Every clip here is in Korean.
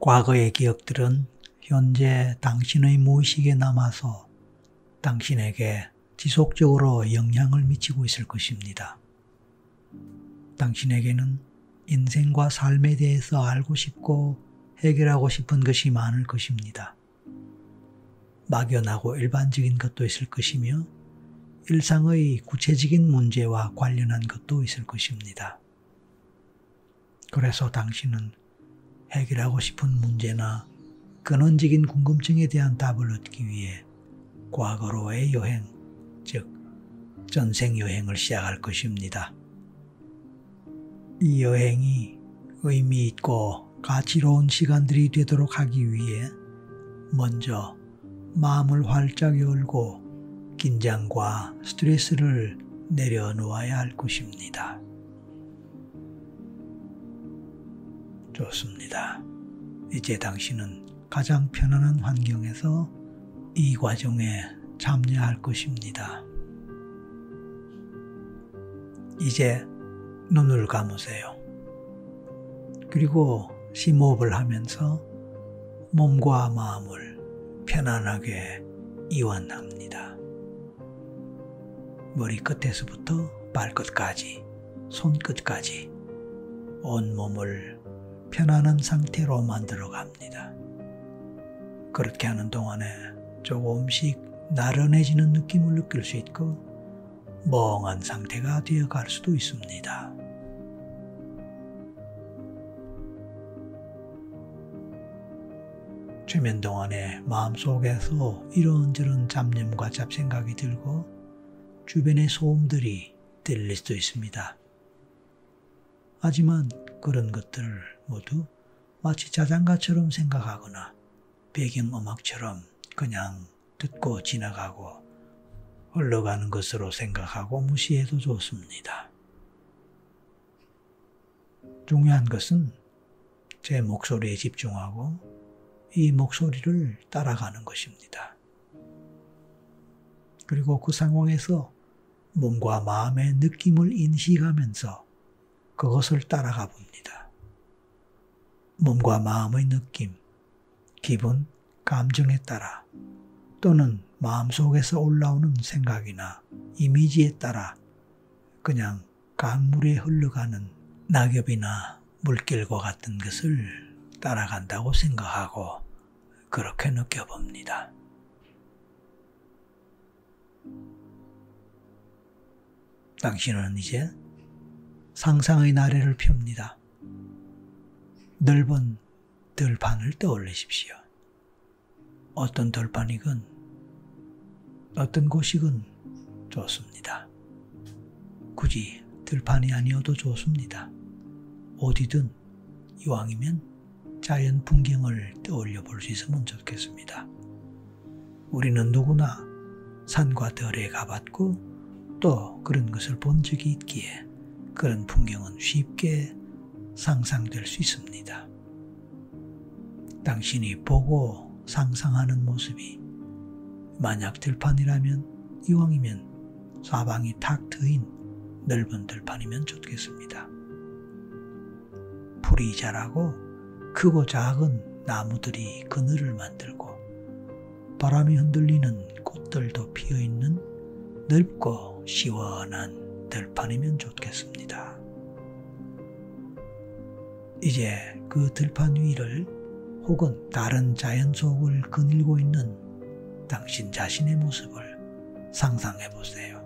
과거의 기억들은 현재 당신의 무의식에 남아서 당신에게 지속적으로 영향을 미치고 있을 것입니다. 당신에게는 인생과 삶에 대해서 알고 싶고 해결하고 싶은 것이 많을 것입니다. 막연하고 일반적인 것도 있을 것이며 일상의 구체적인 문제와 관련한 것도 있을 것입니다. 그래서 당신은 해결하고 싶은 문제나 근원적인 궁금증에 대한 답을 얻기 위해 과거로의 여행, 즉 전생 여행을 시작할 것입니다. 이 여행이 의미 있고 가치로운 시간들이 되도록 하기 위해 먼저 마음을 활짝 열고 긴장과 스트레스를 내려놓아야 할 것입니다. 좋습니다. 이제 당신은 가장 편안한 환경에서 이 과정에 참여할 것입니다. 이제 눈을 감으세요. 그리고 심호흡을 하면서 몸과 마음을 편안하게 이완합니다. 머리끝에서부터 발끝까지, 손끝까지 온몸을 편안한 상태로 만들어 갑니다. 그렇게 하는 동안에 조금씩 나른해지는 느낌을 느낄 수 있고 멍한 상태가 되어갈 수도 있습니다. 최면 동안에 마음속에서 이런저런 잡념과 잡생각이 들고 주변의 소음들이 들릴 수도 있습니다. 하지만 그런 것들을 모두 마치 자장가처럼 생각하거나 배경음악처럼 그냥 듣고 지나가고 흘러가는 것으로 생각하고 무시해도 좋습니다. 중요한 것은 제 목소리에 집중하고 이 목소리를 따라가는 것입니다. 그리고 그 상황에서 몸과 마음의 느낌을 인식하면서 그것을 따라가 봅니다. 몸과 마음의 느낌, 기분, 감정에 따라 또는 마음속에서 올라오는 생각이나 이미지에 따라 그냥 강물에 흘러가는 낙엽이나 물결과 같은 것을 따라간다고 생각하고 그렇게 느껴봅니다. 당신은 이제 상상의 나래를 펴니다. 넓은 들판을 떠올리십시오. 어떤 들판이건 어떤 곳이건 좋습니다. 굳이 들판이 아니어도 좋습니다. 어디든 이왕이면 자연 풍경을 떠올려 볼 수 있으면 좋겠습니다. 우리는 누구나 산과 들에 가봤고 또 그런 것을 본 적이 있기에 그런 풍경은 쉽게 상상될 수 있습니다. 당신이 보고 상상하는 모습이 만약 들판이라면 이왕이면 사방이 탁 트인 넓은 들판이면 좋겠습니다. 풀이 자라고 크고 작은 나무들이 그늘을 만들고 바람이 흔들리는 꽃들도 피어있는 넓고 시원한 들판이면 좋겠습니다. 이제 그 들판 위를 혹은 다른 자연 속을 거닐고 있는 당신 자신의 모습을 상상해 보세요.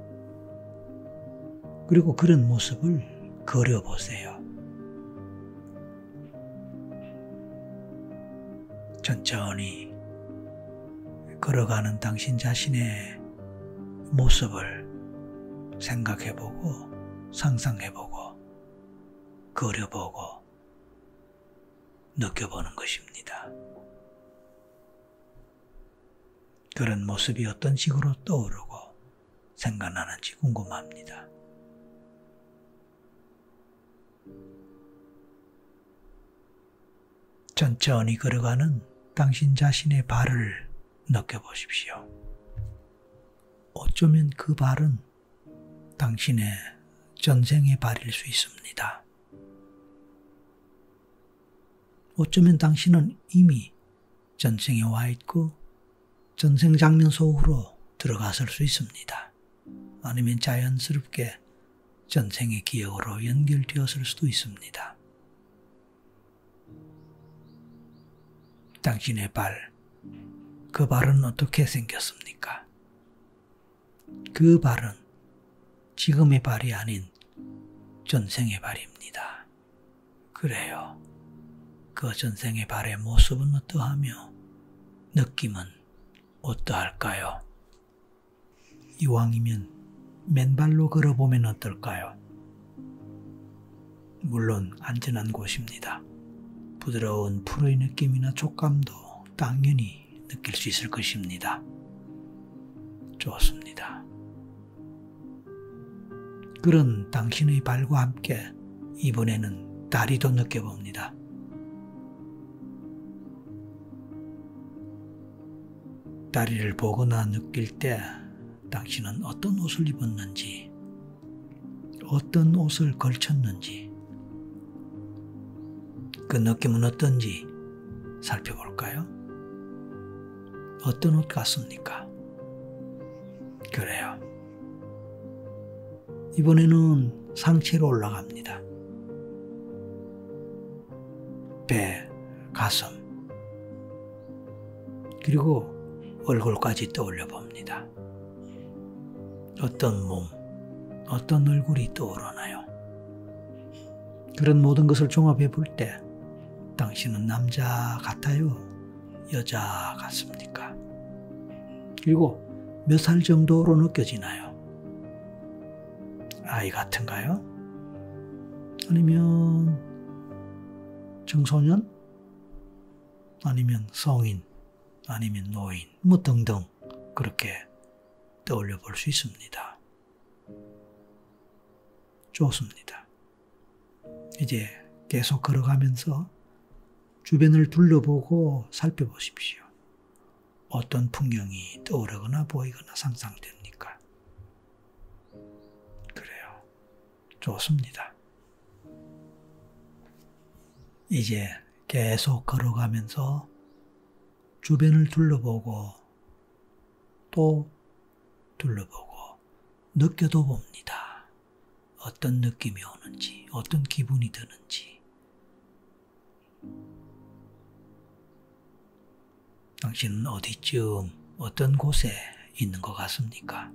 그리고 그런 모습을 그려보세요. 천천히 걸어가는 당신 자신의 모습을 생각해보고 상상해보고 그려보고 느껴보는 것입니다. 그런 모습이 어떤 식으로 떠오르고 생각나는지 궁금합니다. 천천히 걸어가는 당신 자신의 발을 느껴보십시오. 어쩌면 그 발은 당신의 전생의 발일 수 있습니다. 어쩌면 당신은 이미 전생에 와 있고 전생 장면 속으로 들어갔을 수 있습니다. 아니면 자연스럽게 전생의 기억으로 연결되었을 수도 있습니다. 당신의 발, 그 발은 어떻게 생겼습니까? 그 발은 지금의 발이 아닌 전생의 발입니다. 그래요. 그 전생의 발의 모습은 어떠하며 느낌은 어떠할까요? 이왕이면 맨발로 걸어보면 어떨까요? 물론 안전한 곳입니다. 부드러운 풀의 느낌이나 촉감도 당연히 느낄 수 있을 것입니다. 좋습니다. 그런 당신의 발과 함께 이번에는 다리도 느껴봅니다. 다리를 보거나 느낄 때 당신은 어떤 옷을 입었는지, 어떤 옷을 걸쳤는지, 그 느낌은 어떤지 살펴볼까요? 어떤 옷 같습니까? 그래요. 이번에는 상체로 올라갑니다. 배, 가슴, 그리고 얼굴까지 떠올려 봅니다. 어떤 몸, 어떤 얼굴이 떠오르나요? 그런 모든 것을 종합해 볼 때 당신은 남자 같아요? 여자 같습니까? 그리고 몇 살 정도로 느껴지나요? 아이 같은가요? 아니면 청소년? 아니면 성인? 아니면 노인? 뭐 등등 그렇게 떠올려 볼 수 있습니다. 좋습니다. 이제 계속 걸어가면서 주변을 둘러보고 살펴보십시오. 어떤 풍경이 떠오르거나 보이거나 상상됩니까? 그래요. 좋습니다. 이제 계속 걸어가면서 주변을 둘러보고 또 둘러보고 느껴도 봅니다. 어떤 느낌이 오는지, 어떤 기분이 드는지. 당신은 어디쯤, 어떤 곳에 있는 것 같습니까?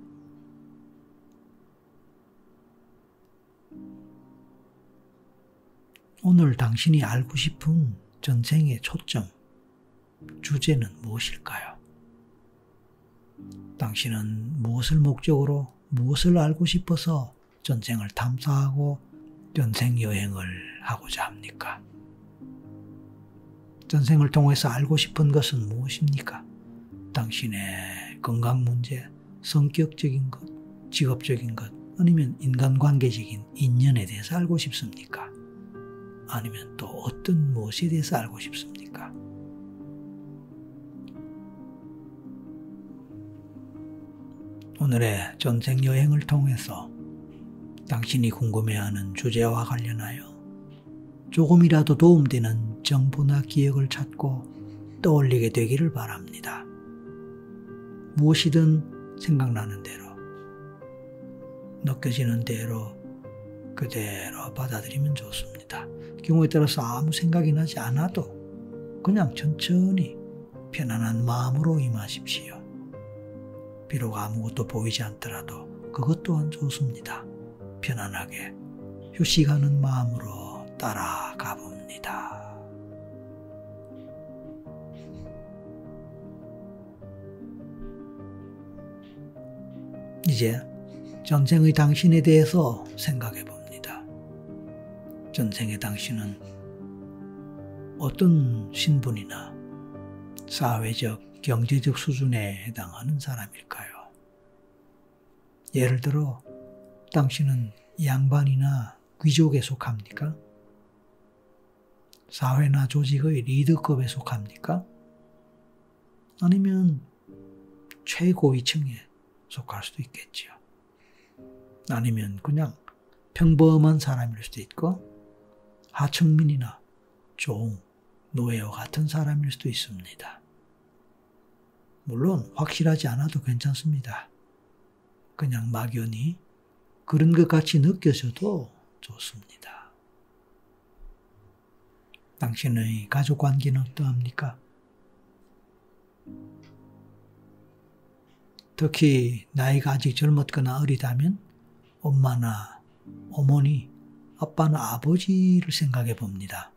오늘 당신이 알고 싶은 전생의 초점, 주제는 무엇일까요? 당신은 무엇을 목적으로, 무엇을 알고 싶어서 전생을 탐사하고 전생 여행을 하고자 합니까? 전생을 통해서 알고 싶은 것은 무엇입니까? 당신의 건강 문제, 성격적인 것, 직업적인 것, 아니면 인간관계적인 인연에 대해서 알고 싶습니까? 아니면 또 어떤 무엇에 대해서 알고 싶습니까? 오늘의 전생 여행을 통해서 당신이 궁금해하는 주제와 관련하여 조금이라도 도움되는 정보나 기억을 찾고 떠올리게 되기를 바랍니다. 무엇이든 생각나는 대로, 느껴지는 대로 그대로 받아들이면 좋습니다. 경우에 따라서 아무 생각이 나지 않아도 그냥 천천히 편안한 마음으로 임하십시오. 비록 아무것도 보이지 않더라도 그것 또한 좋습니다. 편안하게 휴식하는 마음으로 따라가 봅니다. 이제 전생의 당신에 대해서 생각해 봅니다. 전생의 당신은 어떤 신분이나 사회적, 경제적 수준에 해당하는 사람일까요? 예를 들어 당신은 양반이나 귀족에 속합니까? 사회나 조직의 리더급에 속합니까? 아니면 최고위층에 속할 수도 있겠지요. 아니면 그냥 평범한 사람일 수도 있고 하층민이나 종, 노예와 같은 사람일 수도 있습니다. 물론 확실하지 않아도 괜찮습니다. 그냥 막연히 그런 것 같이 느껴져도 좋습니다. 당신의 가족 관계는 어떠합니까? 특히 나이가 아직 젊었거나 어리다면 엄마나 어머니, 아빠나 아버지를 생각해 봅니다.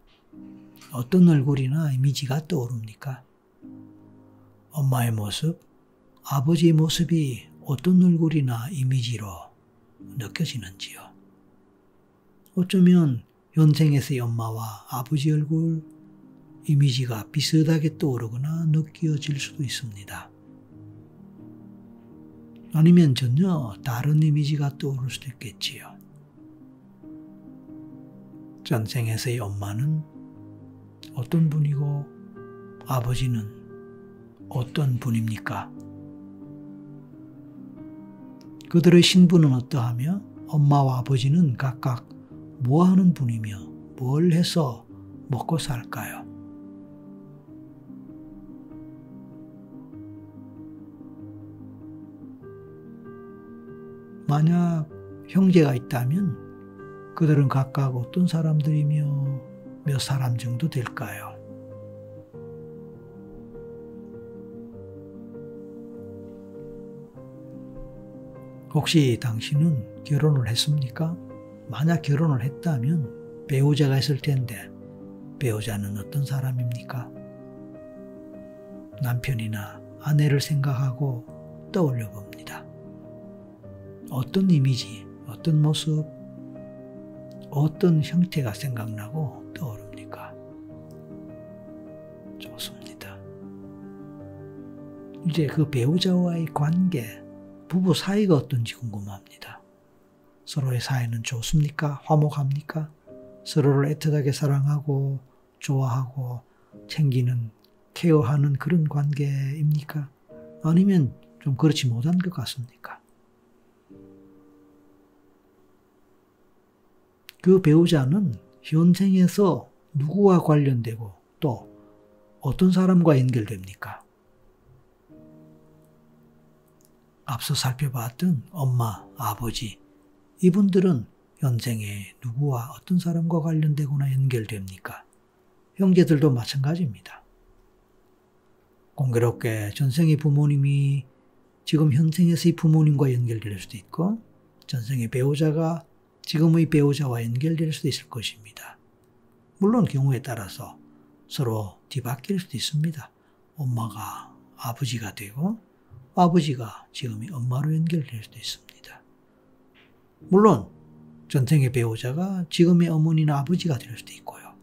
어떤 얼굴이나 이미지가 떠오릅니까? 엄마의 모습, 아버지의 모습이 어떤 얼굴이나 이미지로 느껴지는지요. 어쩌면 현생에서의 엄마와 아버지 얼굴 이미지가 비슷하게 떠오르거나 느껴질 수도 있습니다. 아니면 전혀 다른 이미지가 떠오를 수도 있겠지요. 전생에서의 엄마는 어떤 분이고 아버지는 어떤 분입니까? 그들의 신분은 어떠하며 엄마와 아버지는 각각 뭐 하는 분이며 뭘 해서 먹고 살까요? 만약 형제가 있다면 그들은 각각 어떤 사람들이며 몇 사람 정도 될까요? 혹시 당신은 결혼을 했습니까? 만약 결혼을 했다면 배우자가 있을 텐데 배우자는 어떤 사람입니까? 남편이나 아내를 생각하고 떠올려 봅니다. 어떤 이미지, 어떤 모습, 어떤 형태가 생각나고 떠오릅니까? 좋습니다. 이제 그 배우자와의 관계, 부부 사이가 어떤지 궁금합니다. 서로의 사이는 좋습니까? 화목합니까? 서로를 애틋하게 사랑하고 좋아하고 챙기는, 케어하는 그런 관계입니까? 아니면 좀 그렇지 못한 것 같습니까? 그 배우자는 현생에서 누구와 관련되고 또 어떤 사람과 연결됩니까? 앞서 살펴봤던 엄마, 아버지, 이분들은 현생에 누구와 어떤 사람과 관련되거나 연결됩니까? 형제들도 마찬가지입니다. 공교롭게 전생의 부모님이 지금 현생에서의 부모님과 연결될 수도 있고 전생의 배우자가 지금의 배우자와 연결될 수도 있을 것입니다. 물론 경우에 따라서 서로 뒤바뀔 수도 있습니다. 엄마가 아버지가 되고 아버지가 지금의 엄마로 연결될 수도 있습니다. 물론 전생의 배우자가 지금의 어머니나 아버지가 될 수도 있고요.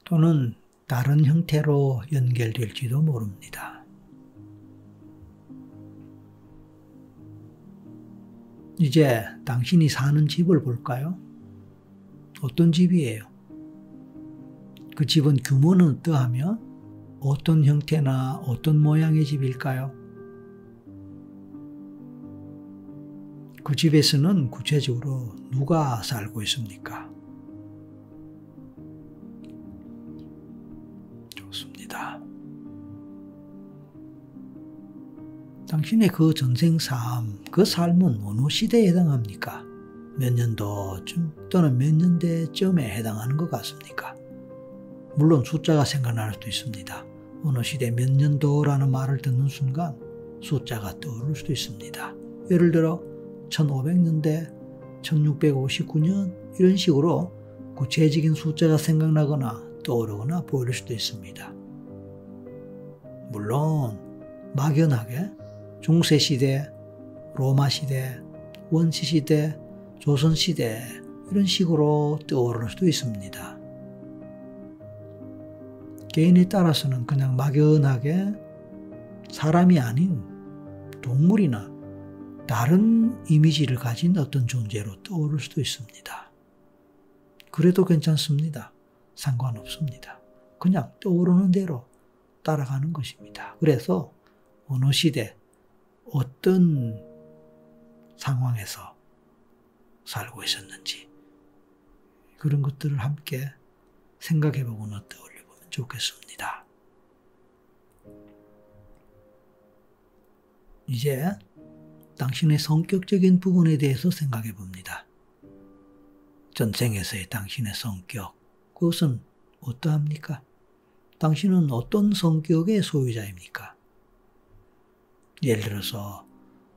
또는 다른 형태로 연결될지도 모릅니다. 이제 당신이 사는 집을 볼까요? 어떤 집이에요? 그 집은 규모는 어떠하며 어떤 형태나 어떤 모양의 집일까요? 그 집에서는 구체적으로 누가 살고 있습니까? 좋습니다. 당신의 그 전생 삶, 그 삶은 어느 시대에 해당합니까? 몇 년도쯤 또는 몇 년대쯤에 해당하는 것 같습니까? 물론 숫자가 생각날 수도 있습니다. 어느 시대 몇 년도라는 말을 듣는 순간 숫자가 떠오를 수도 있습니다. 예를 들어 1500년대, 1659년 이런 식으로 구체적인 숫자가 생각나거나 떠오르거나 보일 수도 있습니다. 물론 막연하게 중세시대, 로마시대, 원시시대, 조선시대 이런 식으로 떠오를 수도 있습니다. 개인에 따라서는 그냥 막연하게 사람이 아닌 동물이나 다른 이미지를 가진 어떤 존재로 떠오를 수도 있습니다. 그래도 괜찮습니다. 상관없습니다. 그냥 떠오르는 대로 따라가는 것입니다. 그래서 어느 시대, 어떤 상황에서 살고 있었는지 그런 것들을 함께 생각해보거나 떠올려보면 좋겠습니다. 이제 당신의 성격적인 부분에 대해서 생각해봅니다. 전생에서의 당신의 성격, 그것은 어떠합니까? 당신은 어떤 성격의 소유자입니까? 예를 들어서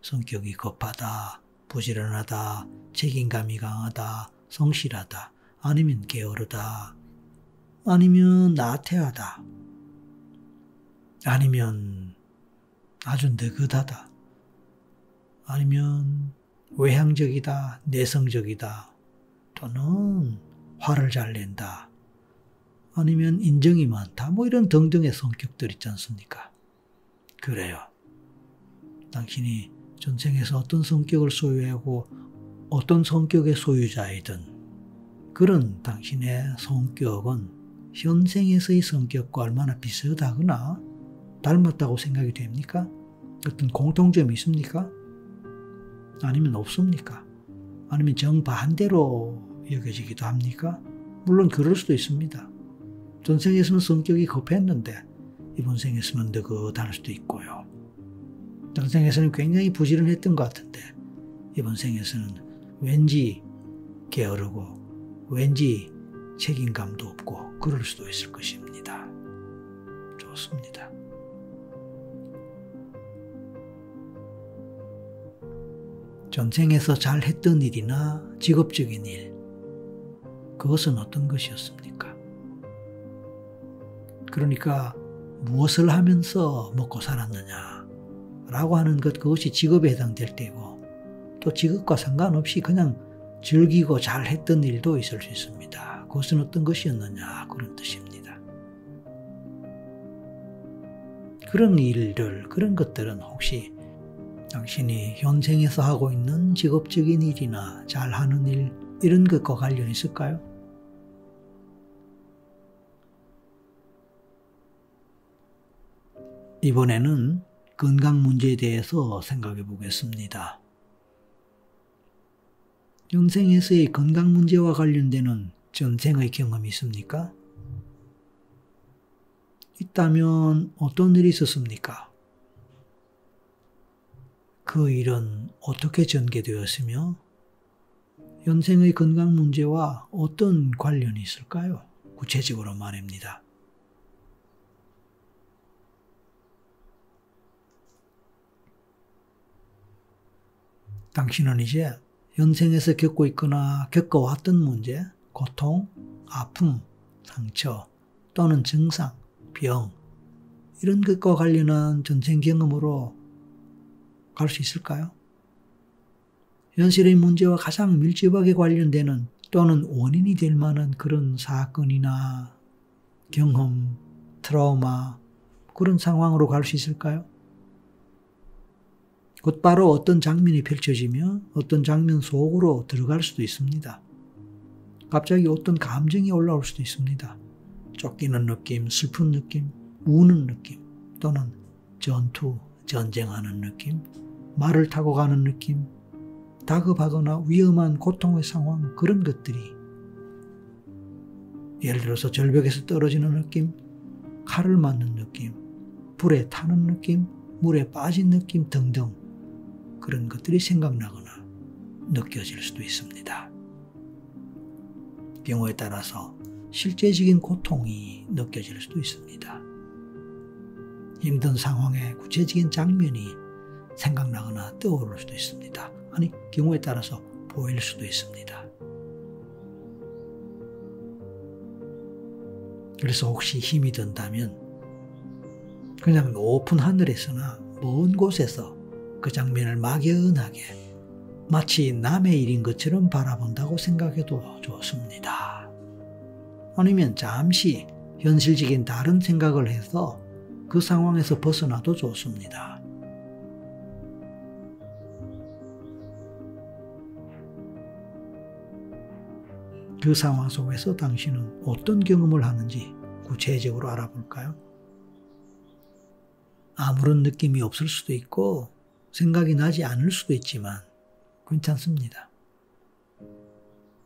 성격이 급하다, 부지런하다, 책임감이 강하다, 성실하다, 아니면 게으르다, 아니면 나태하다, 아니면 아주 느긋하다, 아니면 외향적이다, 내성적이다, 또는 화를 잘 낸다, 아니면 인정이 많다, 뭐 이런 등등의 성격들 있지 않습니까? 그래요. 당신이 전생에서 어떤 성격을 소유하고 어떤 성격의 소유자이든 그런 당신의 성격은 현생에서의 성격과 얼마나 비슷하거나 닮았다고 생각이 됩니까? 어떤 공통점이 있습니까? 아니면 없습니까? 아니면 정반대로 여겨지기도 합니까? 물론 그럴 수도 있습니다. 전생에서는 성격이 급했는데 이번 생에서는 느긋할 수도 있고요. 전생에서는 굉장히 부지런했던 것 같은데 이번 생에서는 왠지 게으르고 왠지 책임감도 없고 그럴 수도 있을 것입니다. 좋습니다. 전생에서 잘했던 일이나 직업적인 일, 그것은 어떤 것이었습니까? 그러니까 무엇을 하면서 먹고 살았느냐 라고 하는 것, 그것이 직업에 해당될 때고 또 직업과 상관없이 그냥 즐기고 잘했던 일도 있을 수 있습니다. 그것은 어떤 것이었느냐 그런 뜻입니다. 그런 일들, 그런 것들은 혹시 당신이 현생에서 하고 있는 직업적인 일이나 잘하는 일 이런 것과 관련이 있을까요? 이번에는 건강 문제에 대해서 생각해 보겠습니다. 현생에서의 건강 문제와 관련되는 전생의 경험이 있습니까? 있다면 어떤 일이 있었습니까? 그 일은 어떻게 전개되었으며 현생의 건강 문제와 어떤 관련이 있을까요? 구체적으로 말입니다. 당신은 이제 현생에서 겪고 있거나 겪어왔던 문제, 고통, 아픔, 상처 또는 증상, 병 이런 것과 관련한 전생 경험으로 갈 수 있을까요? 현실의 문제와 가장 밀접하게 관련되는 또는 원인이 될 만한 그런 사건이나 경험, 트라우마 그런 상황으로 갈 수 있을까요? 곧바로 어떤 장면이 펼쳐지며 어떤 장면 속으로 들어갈 수도 있습니다. 갑자기 어떤 감정이 올라올 수도 있습니다. 쫓기는 느낌, 슬픈 느낌, 우는 느낌 또는 전투, 전쟁하는 느낌, 말을 타고 가는 느낌, 다급하거나 위험한 고통의 상황 그런 것들이 예를 들어서 절벽에서 떨어지는 느낌, 칼을 맞는 느낌, 불에 타는 느낌, 물에 빠진 느낌 등등 그런 것들이 생각나거나 느껴질 수도 있습니다. 경우에 따라서 실제적인 고통이 느껴질 수도 있습니다. 힘든 상황의 구체적인 장면이 생각나거나 떠오를 수도 있습니다. 아니, 경우에 따라서 보일 수도 있습니다. 그래서 혹시 힘이 든다면 그냥 높은 하늘에서나 먼 곳에서 그 장면을 막연하게 마치 남의 일인 것처럼 바라본다고 생각해도 좋습니다. 아니면 잠시 현실적인 다른 생각을 해서 그 상황에서 벗어나도 좋습니다. 그 상황 속에서 당신은 어떤 경험을 하는지 구체적으로 알아볼까요? 아무런 느낌이 없을 수도 있고 생각이 나지 않을 수도 있지만 괜찮습니다.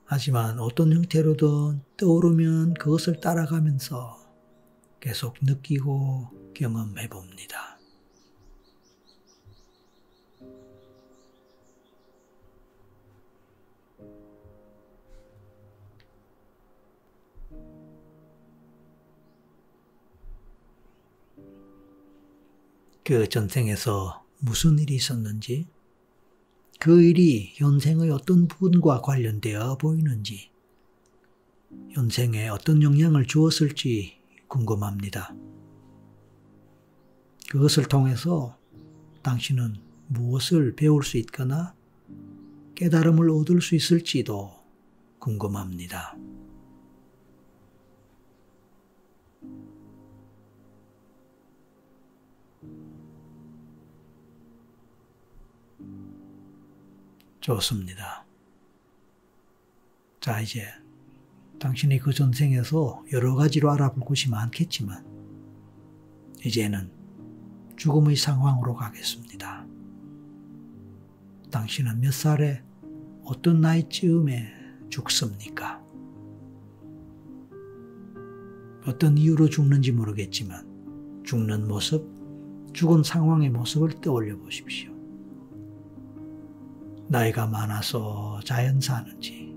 하지만 어떤 형태로든 떠오르면 그것을 따라가면서 계속 느끼고 경험해 봅니다. 그 전생에서 무슨 일이 있었는지, 그 일이 현생의 어떤 부분과 관련되어 보이는지, 현생에 어떤 영향을 주었을지 궁금합니다. 그것을 통해서 당신은 무엇을 배울 수 있거나 깨달음을 얻을 수 있을지도 궁금합니다. 좋습니다. 자, 이제 당신이 그 전생에서 여러 가지로 알아볼 것이 많겠지만 이제는 죽음의 상황으로 가겠습니다. 당신은 몇 살에 어떤 나이쯤에 죽습니까? 어떤 이유로 죽는지 모르겠지만 죽는 모습, 죽은 상황의 모습을 떠올려 보십시오. 나이가 많아서 자연사하는지,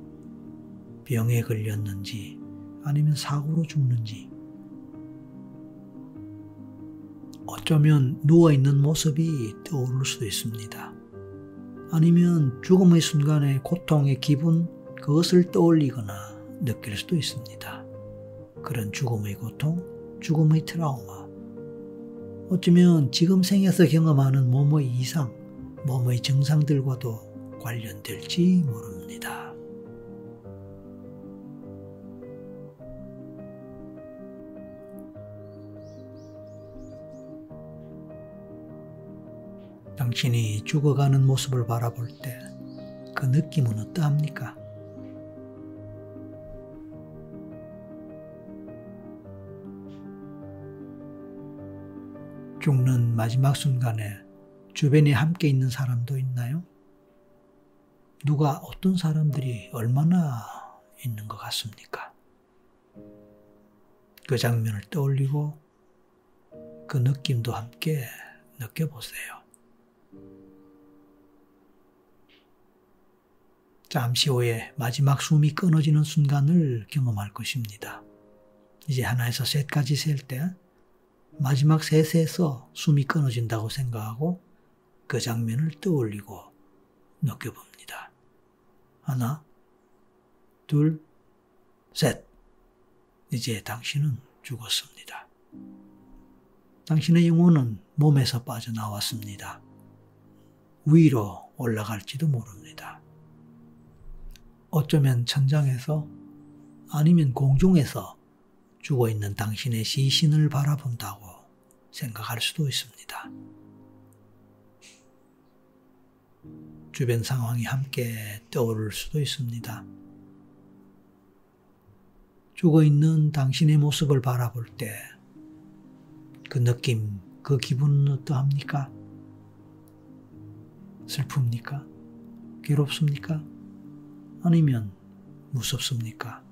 병에 걸렸는지, 아니면 사고로 죽는지, 어쩌면 누워있는 모습이 떠오를 수도 있습니다. 아니면 죽음의 순간의 고통의 기분, 그것을 떠올리거나 느낄 수도 있습니다. 그런 죽음의 고통, 죽음의 트라우마, 어쩌면 지금 생에서 경험하는 몸의 이상, 몸의 증상들과도 관련될지 모릅니다. 당신이 죽어가는 모습을 바라볼 때 그 느낌은 어떠합니까? 죽는 마지막 순간에 주변에 함께 있는 사람도 있나요? 누가, 어떤 사람들이 얼마나 있는 것 같습니까? 그 장면을 떠올리고 그 느낌도 함께 느껴보세요. 잠시 후에 마지막 숨이 끊어지는 순간을 경험할 것입니다. 이제 하나에서 셋까지 셀 때 마지막 셋에서 숨이 끊어진다고 생각하고 그 장면을 떠올리고 느껴봅니다. 하나, 둘, 셋. 이제 당신은 죽었습니다. 당신의 영혼은 몸에서 빠져나왔습니다. 위로 올라갈지도 모릅니다. 어쩌면 천장에서 아니면 공중에서 죽어있는 당신의 시신을 바라본다고 생각할 수도 있습니다. 주변 상황이 함께 떠오를 수도 있습니다. 죽어있는 당신의 모습을 바라볼 때 그 느낌, 그 기분은 어떠합니까? 슬픕니까? 괴롭습니까? 아니면 무섭습니까?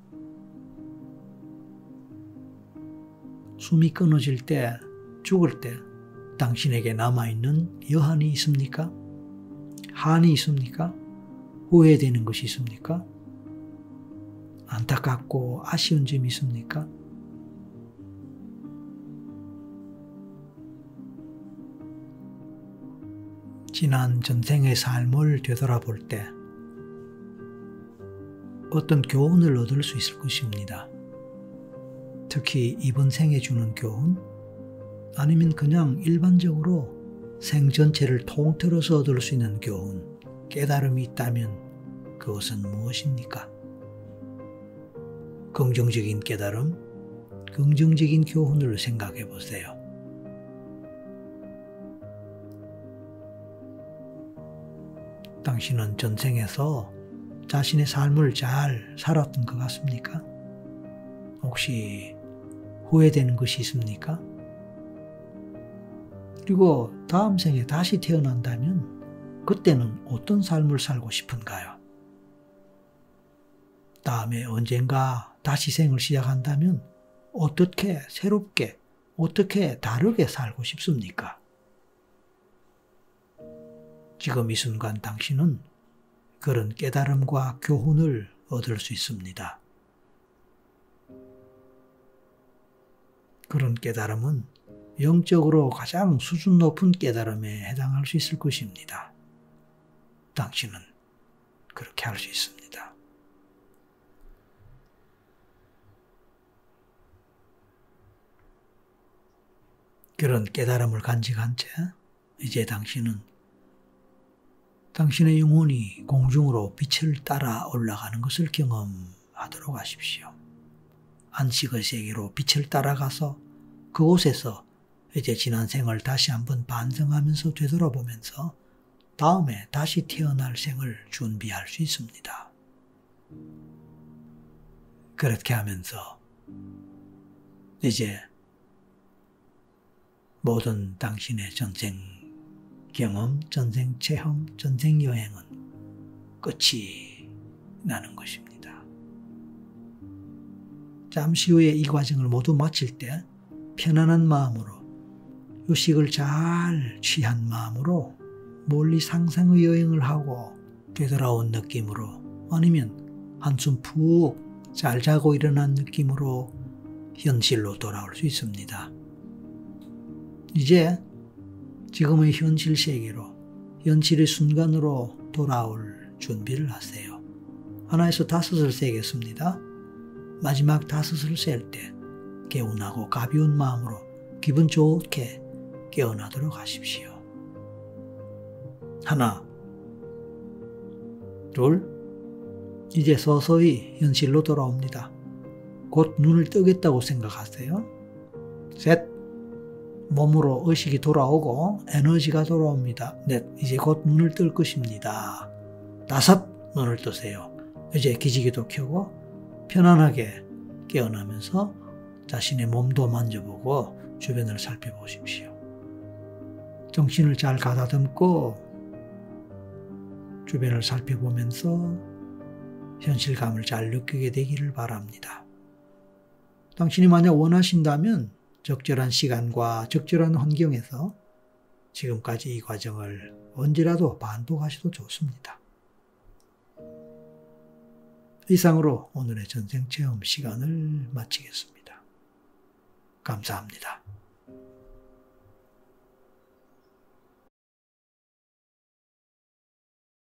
숨이 끊어질 때, 죽을 때 당신에게 남아있는 여한이 있습니까? 한이 있습니까? 후회되는 것이 있습니까? 안타깝고 아쉬운 점이 있습니까? 지난 전생의 삶을 되돌아볼 때 어떤 교훈을 얻을 수 있을 것입니다. 특히 이번 생에 주는 교훈, 아니면 그냥 일반적으로 생 전체를 통틀어서 얻을 수 있는 교훈, 깨달음이 있다면 그것은 무엇입니까? 긍정적인 깨달음, 긍정적인 교훈을 생각해 보세요. 당신은 전생에서 자신의 삶을 잘 살았던 것 같습니까? 혹시 후회되는 것이 있습니까? 그리고 다음 생에 다시 태어난다면 그때는 어떤 삶을 살고 싶은가요? 다음에 언젠가 다시 생을 시작한다면 어떻게 새롭게, 어떻게 다르게 살고 싶습니까? 지금 이 순간 당신은 그런 깨달음과 교훈을 얻을 수 있습니다. 그런 깨달음은 영적으로 가장 수준 높은 깨달음에 해당할 수 있을 것입니다. 당신은 그렇게 할 수 있습니다. 그런 깨달음을 간직한 채 이제 당신은 당신의 영혼이 공중으로 빛을 따라 올라가는 것을 경험하도록 하십시오. 안식의 세계로 빛을 따라가서 그곳에서 이제 지난 생을 다시 한번 반성하면서 되돌아보면서 다음에 다시 태어날 생을 준비할 수 있습니다. 그렇게 하면서 이제 모든 당신의 전생 경험, 전생 체험, 전생 여행은 끝이 나는 것입니다. 잠시 후에 이 과정을 모두 마칠 때 편안한 마음으로 휴식을 잘 취한 마음으로 멀리 상상의 여행을 하고 되돌아온 느낌으로 아니면 한숨 푹 잘 자고 일어난 느낌으로 현실로 돌아올 수 있습니다. 이제 지금의 현실 세계로, 현실의 순간으로 돌아올 준비를 하세요. 하나에서 5을 세겠습니다. 마지막 5을 셀 때 개운하고 가벼운 마음으로 기분 좋게 깨어나도록 하십시오. 하나, 둘, 이제 서서히 현실로 돌아옵니다. 곧 눈을 뜨겠다고 생각하세요. 셋, 몸으로 의식이 돌아오고 에너지가 돌아옵니다. 넷, 이제 곧 눈을 뜰 것입니다. 5, 눈을 뜨세요. 이제 기지개도 켜고 편안하게 깨어나면서 자신의 몸도 만져보고 주변을 살펴보십시오. 정신을 잘 가다듬고 주변을 살펴보면서 현실감을 잘 느끼게 되기를 바랍니다. 당신이 만약 원하신다면 적절한 시간과 적절한 환경에서 지금까지 이 과정을 언제라도 반복하셔도 좋습니다. 이상으로 오늘의 전생체험 시간을 마치겠습니다. 감사합니다.